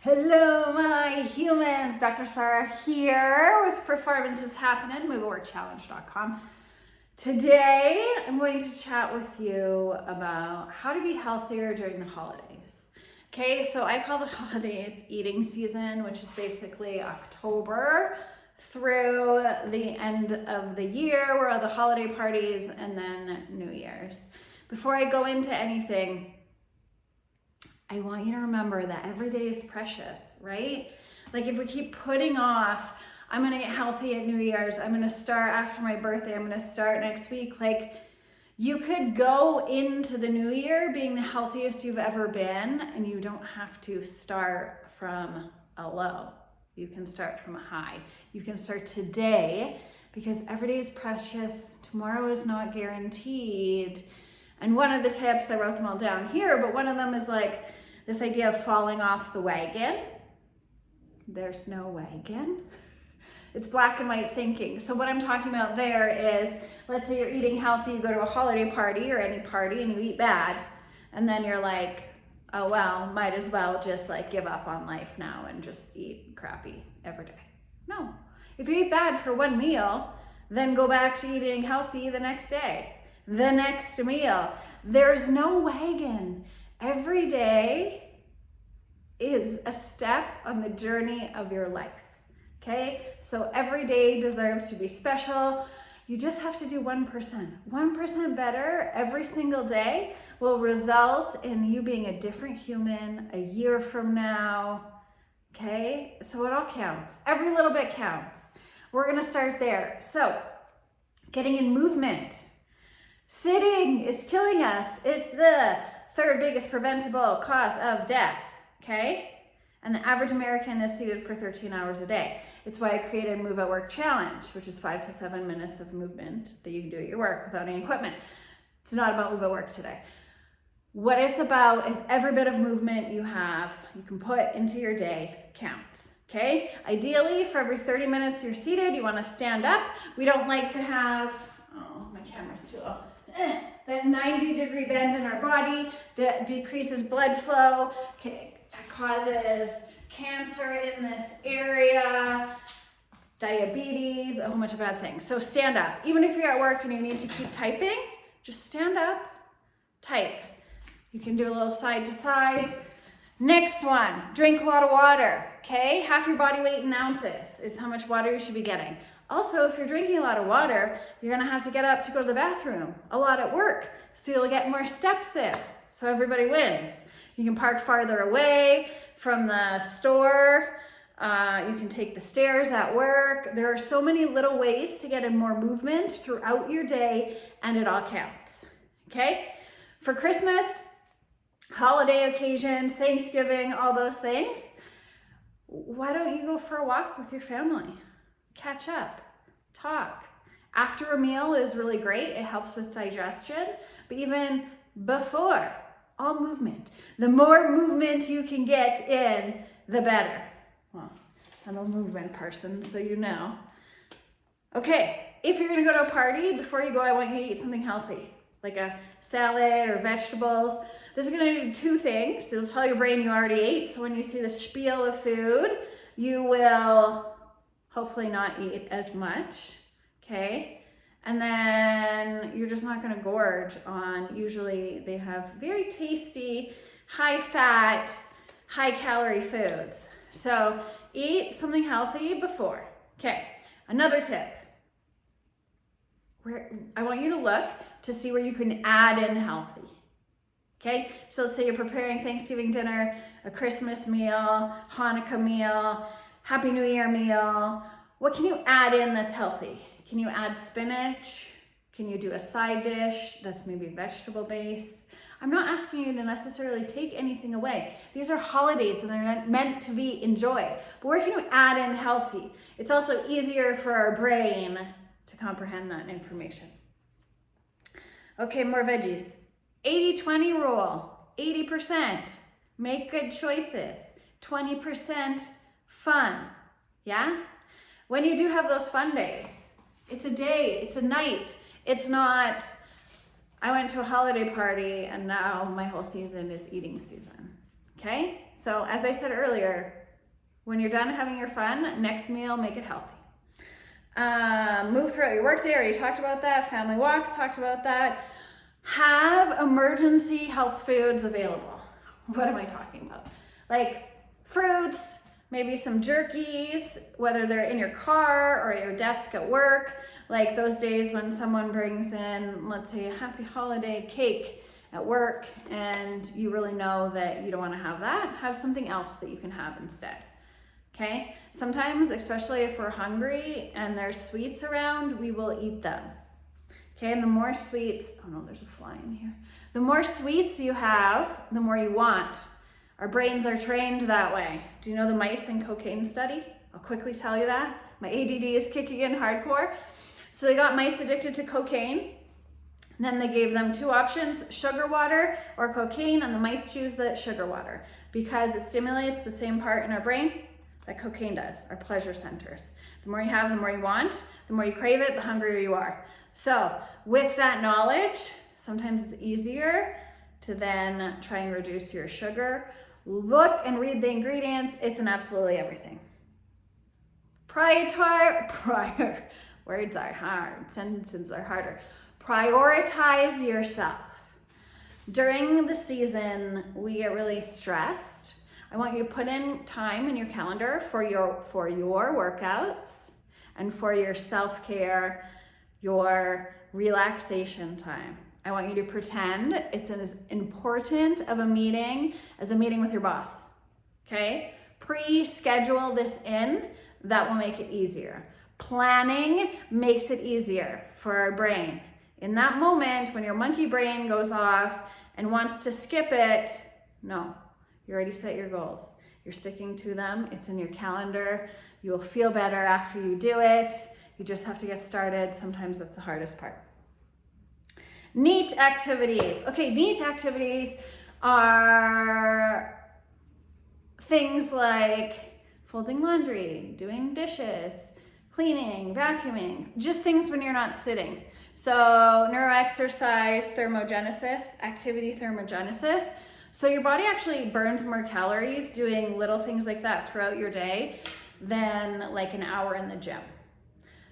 Hello, my humans. Dr. Saara here with Performance is Happening, moveitworkchallenge.com. Today, I'm going to chat with you about how to be healthier during the holidays. Okay, so I call the holidays eating season, which is basically October through the end of the year, where all the holiday parties and then New Year's. Before I go into anything, I want you to remember that every day is precious, right? Like if we keep putting off, I'm gonna get healthy at New Year's, I'm gonna start after my birthday, I'm gonna start next week. Like you could go into the new year being the healthiest you've ever been, and you don't have to start from a low. You can start from a high. You can start today because every day is precious. Tomorrow is not guaranteed. And one of the tips, I wrote them all down here, but one of them is like this idea of falling off the wagon. There's no wagon. It's black and white thinking. So what I'm talking about there is, let's say you're eating healthy, you go to a holiday party or any party and you eat bad. And then you're like, oh well, might as well just like give up on life now and just eat crappy every day. No, if you eat bad for one meal, then go back to eating healthy the next day. The next meal. There's no wagon. Every day is a step on the journey of your life. Okay? So every day deserves to be special. You just have to do 1%. 1% better every single day will result in you being a different human a year from now. Okay? So it all counts. Every little bit counts. We're going to start there. So, getting in movement. Sitting is killing us. It's the third biggest preventable cause of death, okay? And the average American is seated for 13 hours a day. It's why I created Move at Work Challenge, which is 5 to 7 minutes of movement that you can do at your work without any equipment. It's not about Move at Work today. What it's about is every bit of movement you have, you can put into your day counts. Okay? Ideally, for every 30 minutes you're seated, you want to stand up. We don't like to have, oh, my camera's too low. That 90-degree bend in our body that decreases blood flow, causes cancer in this area, diabetes, a whole bunch of bad things. So stand up. Even if you're at work and you need to keep typing, just stand up, type. You can do a little side to side. Next one, drink a lot of water, okay? Half your body weight in ounces is how much water you should be getting. Also, if you're drinking a lot of water, you're gonna have to get up to go to the bathroom a lot at work, so you'll get more steps in, so everybody wins. You can park farther away from the store, you can take the stairs at work. There are so many little ways to get in more movement throughout your day, and it all counts, okay? For Christmas, holiday occasions, Thanksgiving, all those things, why don't you go for a walk with your family? Catch up, talk. After a meal is really great. It helps with digestion, but even before, all movement. The more movement you can get in, the better. Well, I'm a movement person, so you know. Okay, if you're gonna go to a party, before you go, I want you to eat something healthy, like a salad or vegetables. This is gonna do two things. It'll tell your brain you already ate, so when you see the spiel of food, you will hopefully not eat as much, okay? And then you're just not gonna gorge on, usually they have very tasty, high fat, high calorie foods. So eat something healthy before. Okay, another tip. I want you to look to see where you can add in healthy. Okay, so let's say you're preparing Thanksgiving dinner, a Christmas meal, Hanukkah meal, Happy New Year meal. What can you add in that's healthy? Can you add spinach? Can you do a side dish that's maybe vegetable based? I'm not asking you to necessarily take anything away. These are holidays and they're meant to be enjoyed. But where can you add in healthy? It's also easier for our brain to comprehend that information. Okay, more veggies. 80-20 rule. 80%. Make good choices. 20% fun. Yeah? When you do have those fun days, it's a day, it's a night. It's not, I went to a holiday party and now my whole season is eating season. Okay? So So as I said earlier, when you're done having your fun, next meal, make it healthy. Move throughout your workday, already talked about that. Family walks, talked about that. Have emergency health foods available. What am I talking about? Like fruits, maybe some jerkies, whether they're in your car or at your desk at work. Like those days when someone brings in, let's say, a happy holiday cake at work and you really know that you don't want to have that, have something else that you can have instead. Okay? Sometimes, especially if we're hungry and there's sweets around, we will eat them. Okay, and the more sweets, oh no, there's a fly in here. The more sweets you have, the more you want. Our brains are trained that way. Do you know the mice and cocaine study? I'll quickly tell you that. My ADD is kicking in hardcore. So they got mice addicted to cocaine. Then they gave them two options, sugar water or cocaine, and the mice choose the sugar water because it stimulates the same part in our brain that cocaine does, our pleasure centers. The more you have, the more you want. The more you crave it, the hungrier you are. So with that knowledge, sometimes it's easier to then try and reduce your sugar. Look and read the ingredients. It's in absolutely everything. Words are hard. Sentences are harder. Prioritize yourself. During the season, we get really stressed. I want you to put in time in your calendar for your workouts and for your self-care, your relaxation time. I want you to pretend it's as important of a meeting as a meeting with your boss, okay? Pre-schedule this in, that will make it easier. Planning makes it easier for our brain. In that moment, when your monkey brain goes off and wants to skip it, no, you already set your goals. You're sticking to them, it's in your calendar. You will feel better after you do it. You just have to get started. Sometimes that's the hardest part. Neat activities. Okay, neat activities are things like folding laundry, doing dishes, cleaning, vacuuming, just things when you're not sitting. So neuroexercise, thermogenesis, activity thermogenesis. So your body actually burns more calories doing little things like that throughout your day than like an hour in the gym.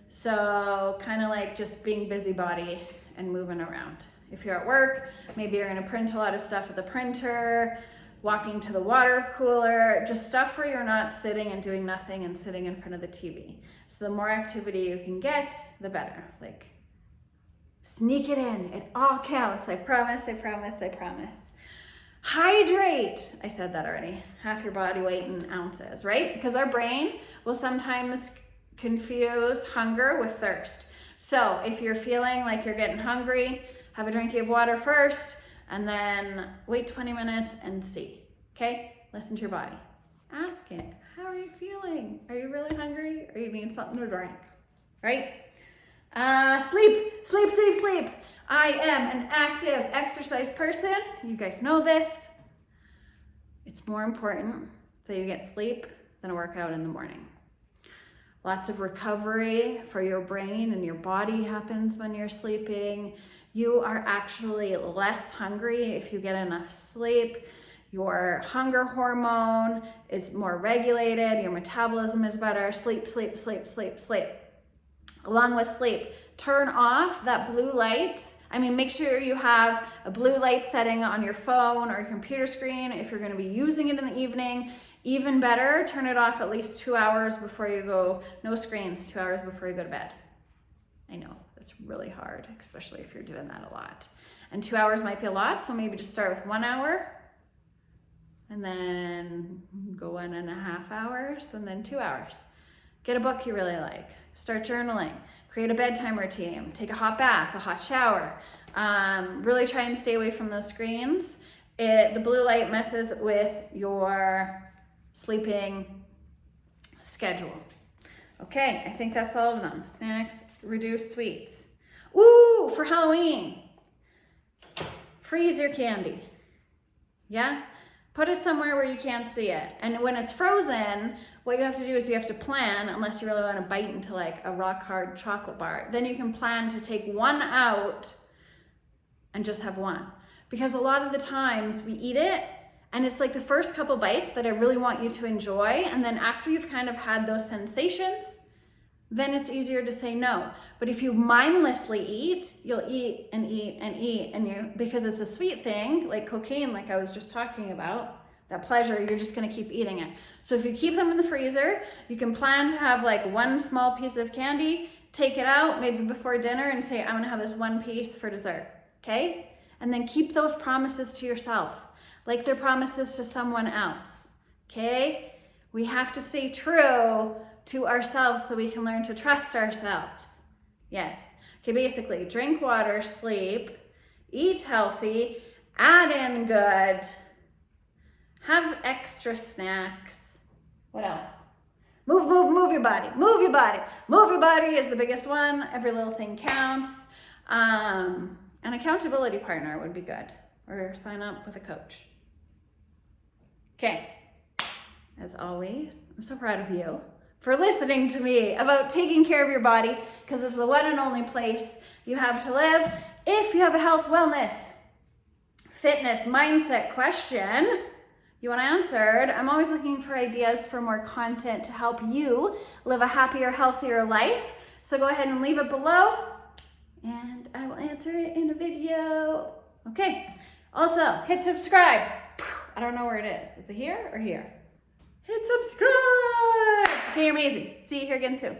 So kind of like just being busybody and moving around. If you're at work, maybe you're gonna print a lot of stuff at the printer, walking to the water cooler, just stuff where you're not sitting and doing nothing and sitting in front of the TV. So the more activity you can get, the better. Like, sneak it in, it all counts. I promise, I promise, I promise. Hydrate, I said that already, half your body weight in ounces, right? Because our brain will sometimes confuse hunger with thirst. So if you're feeling like you're getting hungry, have a drink of water first, and then wait 20 minutes and see, okay? Listen to your body. Ask it, how are you feeling? Are you really hungry? Or you need something to drink, right? Sleep. I am an active exercise person. You guys know this. It's more important that you get sleep than a workout in the morning. Lots of recovery for your brain and your body happens when you're sleeping. You are actually less hungry if you get enough sleep. Your hunger hormone is more regulated. Your metabolism is better. Sleep. Along with sleep, turn off that blue light. Make sure you have a blue light setting on your phone or your computer screen if you're going to be using it in the evening. Even better, turn it off at least 2 hours before you go, no screens, 2 hours before you go to bed. I know, that's really hard, especially if you're doing that a lot. And 2 hours might be a lot, so maybe just start with 1 hour and then go 1.5 hours and then 2 hours. Get a book you really like, start journaling, create a bedtime routine, take a hot bath, a hot shower. Really try and stay away from those screens. The blue light messes with your sleeping schedule. Okay, I think that's all of them. Snacks, reduce sweets. Ooh, for Halloween, freeze your candy. Yeah? Put it somewhere where you can't see it. And when it's frozen, what you have to do is you have to plan, unless you really want to bite into like a rock hard chocolate bar, then you can plan to take one out and just have one. Because a lot of the times we eat it And it's like the first couple bites that I really want you to enjoy. And then after you've kind of had those sensations, then it's easier to say no. But if you mindlessly eat, you'll eat and eat and eat. And because it's a sweet thing, like cocaine, like I was just talking about, that pleasure, you're just gonna keep eating it. So if you keep them in the freezer, you can plan to have like one small piece of candy, take it out maybe before dinner and say, I'm gonna have this one piece for dessert, okay? And then keep those promises to yourself, like they're promises to someone else, okay? We have to stay true to ourselves so we can learn to trust ourselves. Yes. Okay, basically, drink water, sleep, eat healthy, add in good, have extra snacks. What else? Move your body. Move your body. Move your body is the biggest one. Every little thing counts. An accountability partner would be good, or sign up with a coach. Okay. As always, I'm so proud of you for listening to me about taking care of your body, because it's the one and only place you have to live. If you have a health, wellness, fitness, mindset question you want answered, I'm always looking for ideas for more content to help you live a happier, healthier life. So go ahead and leave it below and I will answer it in a video. Okay. Also, hit subscribe. I don't know where it is. Is it here or here? Hit subscribe. Okay, you're amazing. See you here again soon.